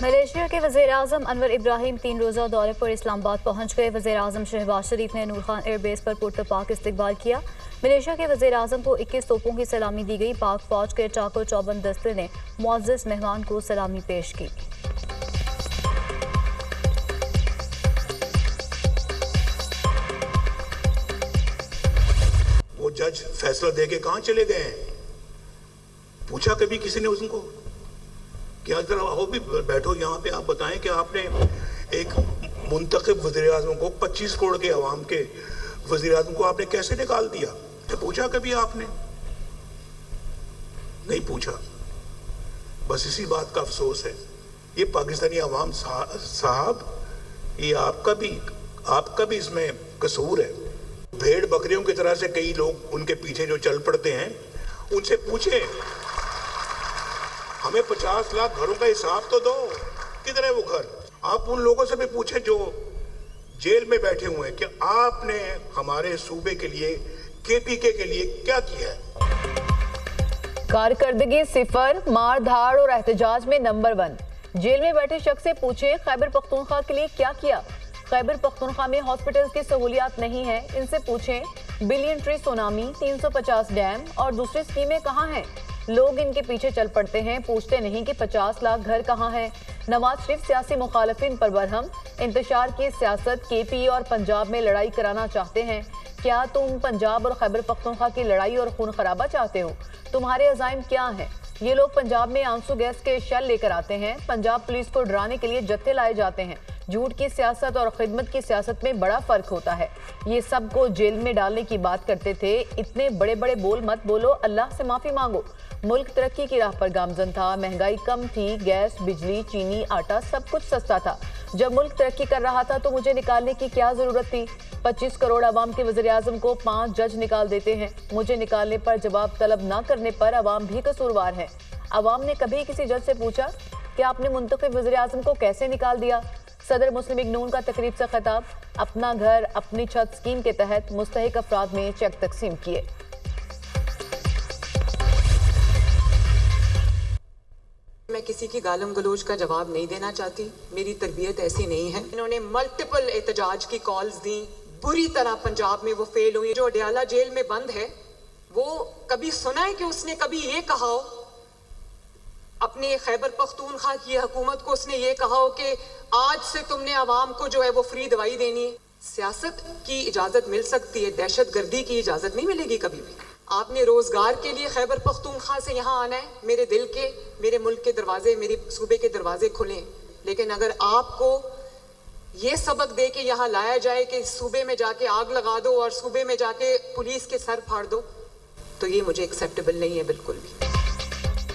Malaysia के वज़ीर-ए-आज़म अनवर इब्राहिम 3 रोज़ा दौरे पर इस्लामाबाद पहुंच गए। वज़ीर-ए-आज़म शहबाज शरीफ ने नूर खान एयरबेस पर पुरतपाक इस्तकबाल किया। मलेशिया के वज़ीर-ए-आज़म को 21 तोपों की सलामी दी गई। पाक फौज के चाको चौबंद दस्ते ने मुअज़्ज़ज़ मेहमान को सलामी पेश की। वो जज फैसला दे के कहां चले गए हैं? पूछा कभी किसी ने उनको? क्या जरा आओ भी बैठो यहाँ पे, आप बताएं कि आपने एक मुंतखब वज़ीर-ए-आज़म को 25 करोड़ के अवाम के वज़ीर-ए-आज़म को आपने कैसे निकाल दिया? तो पूछा कभी आपने? नहीं पूछा। बस इसी बात का अफसोस है। ये पाकिस्तानी अवाम साहब, ये आपका भी इसमें कसूर है। भेड़ बकरियों की तरह से कई लोग उनके पीछे जो चल पड़ते हैं, उनसे पूछे हमें 50 लाख घरों का हिसाब तो दो, किधर है वो घर? आप उन लोगों से भी पूछे जो जेल में बैठे हुए हैं कि आपने हमारे सूबे के लिए, केपीके के लिए क्या किया है? कारकर्दगी सिफर, मार धाड़ और एहतजाज में नंबर 1। जेल में बैठे शख्स से पूछे खैबर पख्तूनख्वा के लिए क्या किया। खैबर पख्तूनख्वा में हॉस्पिटल्स की सहूलियात नहीं है, इनसे पूछें बिलियन ट्री सुनामी, 350 डैम और दूसरी स्कीमें कहाँ हैं। लोग इनके पीछे चल पड़ते हैं, पूछते नहीं कि 50 लाख घर कहाँ हैं। नवाज शरीफ सियासी मुखालिफिन पर बरहम, इंतशार की सियासत, केपी और पंजाब में लड़ाई कराना चाहते हैं। क्या तुम पंजाब और खैबर पख्तूनख्वा की लड़ाई और खून खराबा चाहते हो? तुम्हारे अज़ाइम क्या हैं? ये लोग पंजाब में आंसू गैस के शेल लेकर आते हैं। पंजाब पुलिस को डराने के लिए जत्थे लाए जाते हैं। झूठ की सियासत और खिदमत की सियासत में बड़ा फर्क होता है। ये सबको जेल में डालने की बात करते थे। इतने बड़े बड़े बोल मत बोलो, अल्लाह से माफी मांगो। मुल्क तरक्की की राह पर गामजन था, महंगाई कम थी, गैस, बिजली, चीनी, आटा सब कुछ सस्ता था। जब मुल्क तरक्की कर रहा था तो मुझे निकालने की क्या जरूरत थी? 25 करोड़ अवाम के वज़ीर-ए-आज़म को 5 जज निकाल देते हैं। मुझे निकालने पर जवाब तलब ना करने पर अवाम भी कसूरवार है। अवाम ने कभी किसी जज से पूछा कि आपने मुंतखब वज़ीर-ए-आज़म को कैसे निकाल दिया? सदर मुस्लिम लीग नून का तकरीब से खिताब। अपना घर अपनी छत स्कीम के तहत मुस्तहिक अफराद में चेक तकसीम किए। मैं किसी की गालम गलोच का जवाब नहीं देना चाहती, मेरी तरबियत ऐसी नहीं है। इन्होंने मल्टीपल एहतजाज की कॉल्स दी, बुरी तरह पंजाब में वो फेल हुई। जो अडयाला जेल में बंद है, वो कभी सुना है कि उसने कभी ये कहा हो अपने खैबर पख्तूनख्वा की हुकूमत को, उसने ये कहा हो कि आज से तुमने आवाम को जो है वो फ्री दवाई देनी है? सियासत की इजाजत मिल सकती है, दहशत गर्दी की इजाजत नहीं मिलेगी कभी भी। आपने रोजगार के लिए खैबर पख्तूनख्वा से यहाँ आना है। मेरे दिल के, मेरे मुल्क के दरवाजे, मेरे सूबे के दरवाजे खुले। लेकिन अगर आपको ये सबक दे के यहाँ लाया जाए कि सूबे में जाके आग लगा दो और सूबे में जाके पुलिस के सर फाड़ दो, तो ये मुझे एक्सेप्टेबल नहीं है बिल्कुल भी।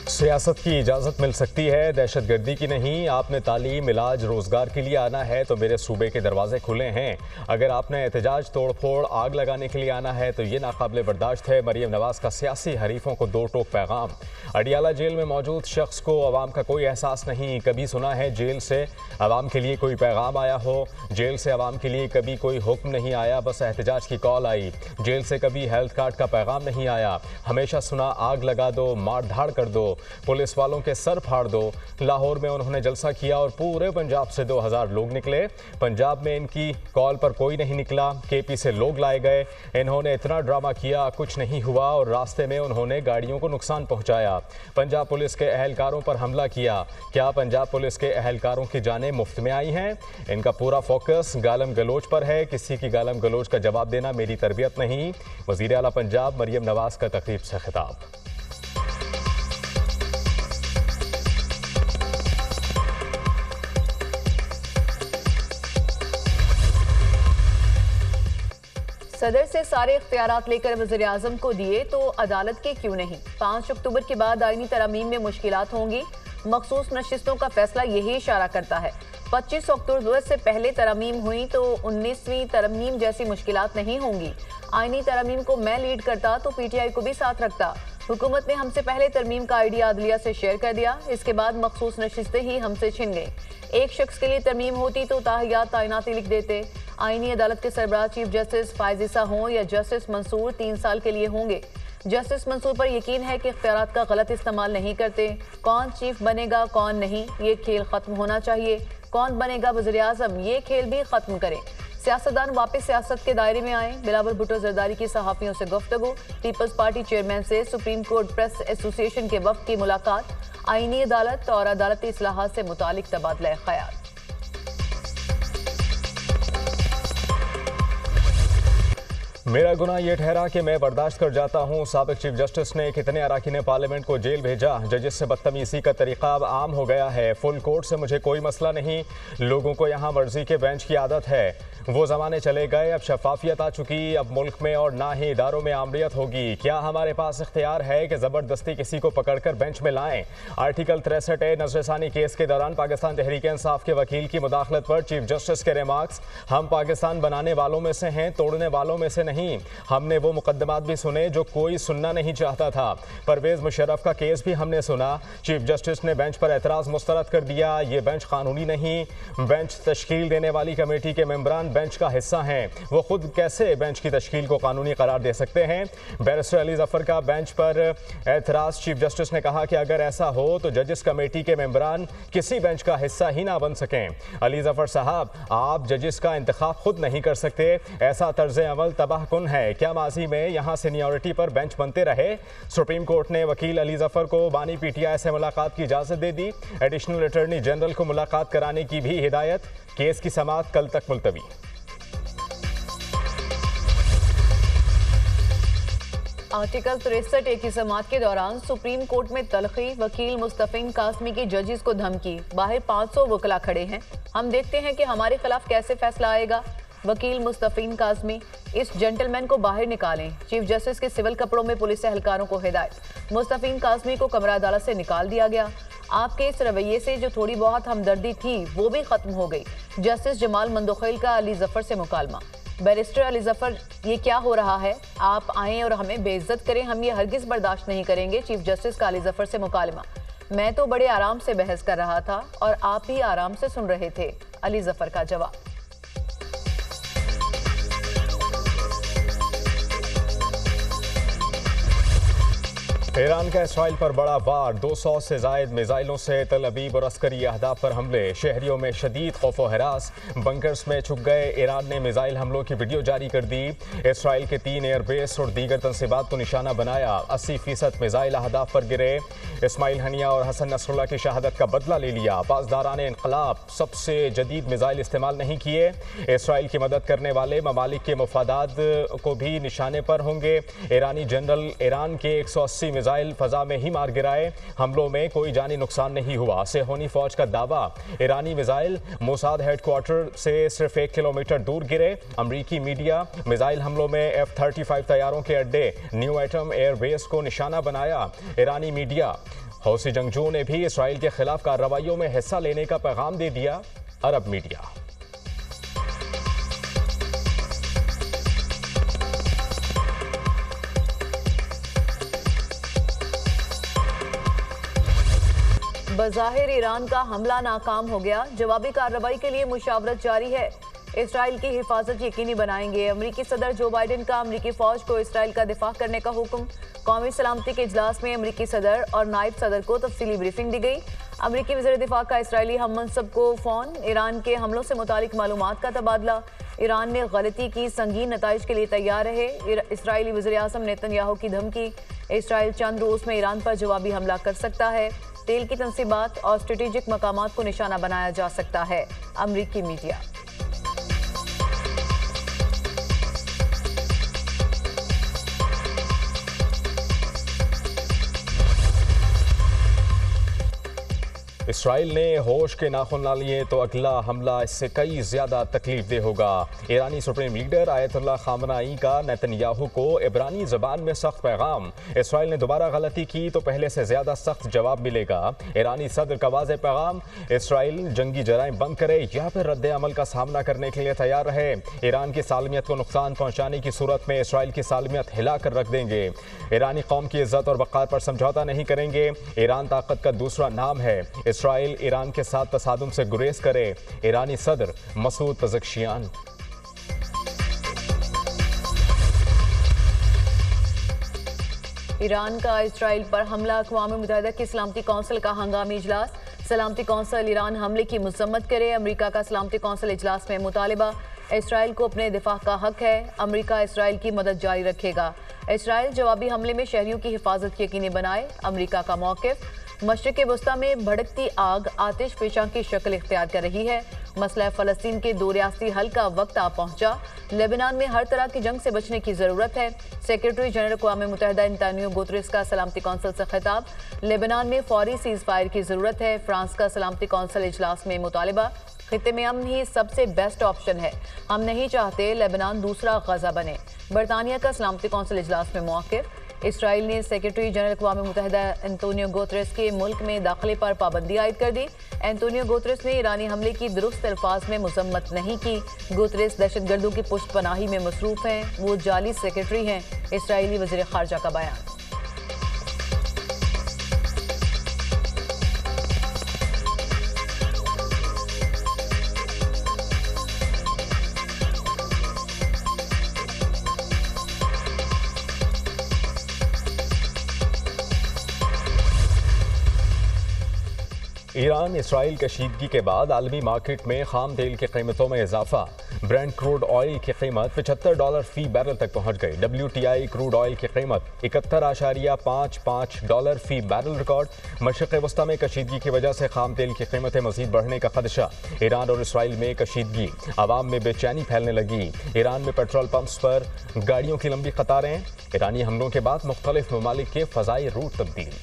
सियासत की इजाज़त मिल सकती है, दहशत गर्दी की नहीं। आपने तालीम, इलाज, रोज़गार के लिए आना है तो मेरे सूबे के दरवाजे खुले हैं। अगर आपने एहतजाज, तोड़ फोड़, आग लगाने के लिए आना है तो ये नाकाबिले बर्दाश्त है। मरीम नवाज़ का सियासी हरीफों को दो टोक पैगाम। अडयाला जेल में मौजूद शख्स को अवाम का कोई एहसास नहीं। कभी सुना है जेल से अवाम के लिए कोई पैगाम आया हो? जेल से अवाम के लिए कभी कोई हुक्म नहीं आया, बस एहतजाज की कॉल आई। जेल से कभी हेल्थ कार्ड का पैगाम नहीं आया। हमेशा सुना आग लगा दो, मार धाड़ कर दो, पुलिस वालों के सर फाड़ दो। लाहौर में उन्होंने जलसा किया और पूरे पंजाब से 2000 लोग निकले। पंजाब में इनकी कॉल पर कोई नहीं निकला। केपी से लोग लाए गए। इन्होंने इतना ड्रामा किया, कुछ नहीं हुआ और रास्ते में उन्होंने गाड़ियों को नुकसान पहुंचाया। पंजाब पुलिस के एहलकारों पर हमला किया। क्या पंजाब पुलिस के एहलकारों की जानें मुफ्त में आई हैं? इनका पूरा फोकस गालम गलोच पर है। किसी की गालम गलोच का जवाब देना मेरी तरबियत नहीं। वज़ीर आला पंजाब मरीम नवाज का तकरीब से खिताब। सदर से सारे इख्तियारात लेकर वज़ीर-ए-आज़म को दिए तो अदालत के क्यों नहीं? 5 अक्टूबर के बाद आईनी तरमीम में मुश्किलात होंगी। मखसूस नशिस्तों का फैसला यही इशारा करता है। 25 अक्टूबर से पहले तरमीम हुई तो 19वीं तरमीम जैसी मुश्किलात नहीं होंगी। आईनी तरमीम को मैं लीड करता तो पीटीआई को भी साथ रखता। हुकूमत ने हमसे पहले तरमीम का आइडिया अदलिया से शेयर कर दिया, इसके बाद मखसूस नशिस्तें ही हमसे छिन गई। एक शख्स के लिए तरमीम होती तो ताहियात तैनाती लिख देते। आईनी अदालत के सरबराह चीफ जस्टिस फायज़ ईसा हों या जस्टिस मंसूर 3 साल के लिए होंगे। जस्टिस मंसूर पर यकीन है कि इख्तियारात का गलत इस्तेमाल नहीं करते। कौन चीफ बनेगा कौन नहीं, ये खेल खत्म होना चाहिए। कौन बनेगा वज़ीर आज़म, ये खेल भी खत्म करें। सियासतदान वापस सियासत के दायरे में आए। बिलावल भुट्टो जरदारी की सहाफ़ियों से गुफ्तगू। पीपल्स पार्टी चेयरमैन से सुप्रीम कोर्ट प्रेस एसोसिएशन के वफ़द की मुलाकात। आईनी अदालत और अदालती इस्लाहात से मुतालिक तबादला ख्याल। मेरा गुनाह ये ठहरा कि मैं बर्दाश्त कर जाता हूँ। साबिक चीफ जस्टिस ने कितने अरकान पार्लियामेंट को जेल भेजा। जजिस से बदतमीजी का तरीका अब आम हो गया है। फुल कोर्ट से मुझे कोई मसला नहीं, लोगों को यहाँ मर्जी के बेंच की आदत है। वो ज़माने चले गए, अब शफाफियत आ चुकी। अब मुल्क में और ना ही इदारों में आमरीत होगी। क्या हमारे पास इख्तियार है कि ज़बरदस्ती किसी को पकड़कर बेंच में लाएं? आर्टिकल 63A नजरसानी केस के दौरान पाकिस्तान तहरीक इंसाफ के वकील की मुदाखलत पर चीफ जस्टिस के रिमार्क्स। हम पाकिस्तान बनाने वालों में से हैं, तोड़ने वालों में से नहीं। हमने वो मुकदमात भी सुने जो कोई सुनना नहीं चाहता था। परवेज मुशर्रफ का केस भी हमने सुना। चीफ जस्टिस ने बेंच पर एतराज़ मुस्तरद कर दिया। ये बेंच कानूनी नहीं। बेंच तश्कील देने वाली कमेटी के मेंबरान बेंच का हिस्सा हैं। वो खुद कैसे बेंच की तश्कील को कानूनी करार दे सकते हैं? बैरिस्टर अली जफर का बेंच पर एतराज़। चीफ जस्टिस ने कहा कि अगर ऐसा हो तो जजिस कमेटी के मेंबरान किसी बेंच का हिस्सा ही ना बन सकें। अली जफर साहब, आप जजिस का इंतखाब खुद नहीं कर सकते। ऐसा तर्ज अमल तबाह कुन है। क्या माजी में यहाँ सीनियरिटी पर बेंच बनते रहे? सुप्रीम कोर्ट ने वकील अली जफर को बानी PTI से मुलाकात की इजाज़त दे दी। एडिशनल अटॉर्नी जनरल को मुलाकात कराने की भी हिदायत। केस की समाअत कल तक मुलतवी। आर्टिकल 63A की समाअत के दौरान सुप्रीम कोर्ट में तलखी। वकील मुस्तफिन कासमी की जजिस को धमकी। बाहर 500 वकला खड़े हैं। हम देखते हैं कि हमारे खिलाफ कैसे फैसला आएगा। वकील मुस्तफिन कासमी, इस जेंटलमैन को बाहर निकालें। चीफ जस्टिस के सिविल कपड़ों में पुलिस एहलकारों को हिदायत। मुस्तफिन कासमी को कमरा अदालत से निकाल दिया गया। आपके इस रवैये से जो थोड़ी बहुत हमदर्दी थी वो भी खत्म हो गई। जस्टिस जमाल मंदोखेल का अली जफर से मुकालमा। बैरिस्टर अली जफर, ये क्या हो रहा है? आप आएँ और हमें बेइज्जत करें, हम ये हरगिज बर्दाश्त नहीं करेंगे। चीफ जस्टिस का अली जफर से मुकालमा। मैं तो बड़े आराम से बहस कर रहा था और आप भी आराम से सुन रहे थे। अली जफर का जवाब। ईरान का इसराइल पर बड़ा वार। 200 से जायद मिसाइलों से तल अबीब और अस्करी अहदाफ पर हमले। शहरियों में शदीद खौफ व हरास। बंकर्स में छुप गए। ईरान ने मिसाइल हमलों की वीडियो जारी कर दी। इसराइल के 3 एयरबेस और दीगर तनसीबात को निशाना बनाया। 80% मिसाइल अहदाफ पर गिरे। इस्माइल हनिया और हसन नसरुल्लाह की शहादत का बदला ले लिया। पासदारान इनकलाब सबसे जदीद मिसाइल इस्तेमाल नहीं किए। इसराइल की मदद करने वाले ममालिक के मफादात को भी निशाने पर होंगे। ईरानी जनरल ईरान के 180 मिसाइल फजा में ही मार गिराए। हमलों में कोई जानी नुकसान नहीं हुआ। सेहोनी फौज का दावा। ईरानी मिसाइल मोसाद हेडक्वार्टर से सिर्फ 1 किलोमीटर दूर गिरे। अमरीकी मीडिया मिसाइल हमलों में F-35 तैयारों के अड्डे न्यू एटम एयरबेस को निशाना बनाया। ईरानी मीडिया। हौसी जंगजुओं ने भी इसराइल के खिलाफ कार्रवाइयों में हिस्सा लेने का पैगाम दे दिया। अरब मीडिया। बज़ाहिर ईरान का हमला नाकाम हो गया। जवाबी कार्रवाई के लिए मुशावरत जारी है। इसराइल की हिफाजत यकीनी बनाएंगे। अमरीकी सदर जो बाइडेन का अमरीकी फौज को इसराइल का दिफा करने का हुक्म। कौमी सलामती के इजलास में अमरीकी सदर और नायब सदर को तफसीली ब्रीफिंग दी गई। अमरीकी वज़ीर दिफा का इसराइली हम मनसब को फ़ोन। ईरान के हमलों से मुतालिक मालूमात का तबादला। ईरान ने गलती की, संगीन नताइज के लिए तैयार रहे। इसराइली वज़ीर आज़म नेतन्याहू की धमकी। इसराइल चंद रोज़ में ईरान पर जवाबी हमला कर सकता है। तेल की तंसीबात और स्ट्रेटेजिक मकामात को निशाना बनाया जा सकता है। अमरीकी मीडिया। इसराइल ने होश के नाखुन ना लिए तो अगला हमला इससे कई ज़्यादा तकलीफ दे होगा। ईरानी सुप्रीम लीडर आयतुल्लाह खामनाई का नेतन्याहू को इब्रानी ज़बान में सख्त पैगाम। इसराइल ने दोबारा गलती की तो पहले से ज़्यादा सख्त जवाब मिलेगा। ईरानी सदर का वाज़ेह पैगाम। इसराइल जंगी जराइम बंद करे या फिर रद्द अमल का सामना करने के लिए तैयार रहे। ईरान की सालमियत को नुकसान पहुँचाने की सूरत में इसराइल की सालमियत हिला कर रख देंगे। ईरानी कौम की इज्जत और वक़ार पर समझौता नहीं करेंगे। ईरान ताकत का दूसरा नाम है। इसराइल ईरान के साथ तसादुम से गुरेज करे। ईरानी सदर मसूद पज़ेश्कियान। ईरान का इसराइल पर हमला, अक़वाम मुत्तहिदा की सलामती कौंसिल का हंगामी इजलास। सलामती कौंसिल ईरान हमले की मजम्मत करे। अमेरिका का सलामती कौंसिल इजलास में मुतालिबा। इसराइल को अपने दिफा का हक है। अमेरिका इसराइल की मदद जारी रखेगा। इसराइल जवाबी हमले में शहरियों की हिफाजत यकीनी बनाए। अमेरिका का मौक़िफ़। मशरिक़ वस्ता में भड़कती आग आतिश फ़िशां की शक्ल इख्तियार कर रही है। मसला फ़लस्तीन के 2 रियासती हल का वक्त आ पहुंचा। लेबनान में हर तरह की जंग से बचने की ज़रूरत है। सेक्रेटरी जनरल अक़वाम मुत्तहिदा एंटोनियो गुतरेस का सलामती कौंसिल से खिताब। लेबनान में फौरी सीज़ फायर की ज़रूरत है। फ्रांस का सलामती कौंसिल इजलास में मुतालिबा। खित्ते में अमन ही सबसे बेस्ट ऑप्शन है। हम नहीं चाहते लेबनान दूसरा गजा बने। बरतानिया का सलामती कौंसिल इजलास में मौक़िफ़। इसराइल ने सेक्रेटरी जनरल अक़वाम मुत्तहिदा एंटोनियो गुतरेस के मुल्क में दाखिले पर पाबंदी आयद कर दी। एंटोनियो गुतरेस ने ईरानी हमले की दुरुस्त अल्फाज में मजम्मत नहीं की। गुतरेस दहशतगर्दों की पुष्ट पनाही में मसरूफ़ हैं। वो जाली सेक्रेटरी हैं। इसराइली वज़ीर ख़ारजा का बयान। ईरान इसराइल कशीदगी के बाद आलमी मार्केट में खाम तेल की कीमतों में इजाफा। ब्रेंट क्रूड ऑयल की कीमत $75 फी बैरल तक पहुंच गई। WTI क्रूड ऑयल की कीमत $71.55 फी बैरल रिकॉर्ड। मशरिक़ वस्ता में कशीदगी की वजह से खाम तेल की कीमतें मजीद बढ़ने का खदशा। ईरान और इसराइल में कशीदगी, आवाम में बेचैनी फैलने लगी। ईरान में पेट्रोल पंप्स पर गाड़ियों की लंबी कतारें। ईरानी हमलों के बाद मुख्तलिफ ममालिक के फ़ज़ाई रूट तब्दील।